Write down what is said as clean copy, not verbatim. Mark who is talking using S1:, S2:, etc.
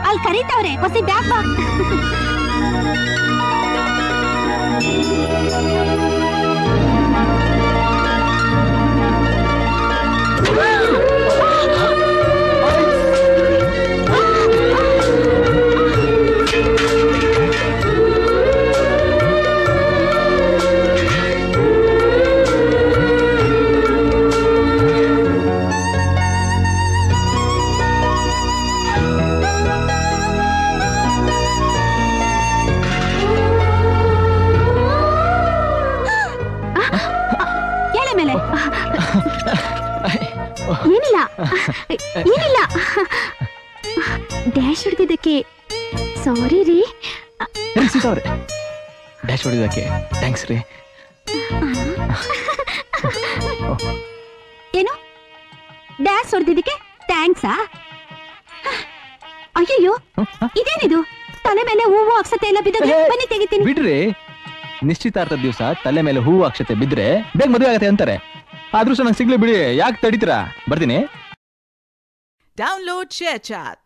S1: ಅಲ್ಲಿ ಕರೀತಾವ್ರೆ, ಹೊಸಿ ಬ್ಯಾಗ್ ಬಾ. ಏನಿಲ್ಲ ಏನಿಲ್ಲ. ಡ್ಯಾಶ್ ಹೊಡೆದಿದ್ದಕ್ಕೆ ಸಾರಿ ರೀ.
S2: ಡ್ಯಾಶ್ ಹೊಡೆದಕ್ಕೆ ಥ್ಯಾಂಕ್ಸ್ ರೀ.
S1: ಏನು ಡ್ಯಾಶ್ ಹೊಡೆದಿದ್ದಕ್ಕೆ ಥ್ಯಾಂಕ್ಸಾ? ಅಯ್ಯಯ್ಯೋ, ಇದೇನಿದು? ತಲೆ ಮೇಲೆ ಹೂವು ಅಕ್ಷತೆ ಎಲ್ಲ ಬಿದ್ದ. ಬನ್ನಿ ತೆಗಿತೀನಿ.
S2: ಬಿಡ್ರಿ, ನಿಶ್ಚಿತಾರ್ಥದ ದಿವಸ ತಲೆ ಮೇಲೆ ಹೂವು ಅಕ್ಷತೆ ಬಿದ್ರೆ ಬೇಗ ಮದುವೆ ಆಗತ್ತೆ ಅಂತಾರೆ. ಆದ್ರೂ ನಂಗೆ ಸಿಗ್ಲಿ ಬಿಡಿ, ಯಾಕೆ ತಡೀತೀರಾ? ಬರ್ತೀನಿ.
S3: Download ShareChat.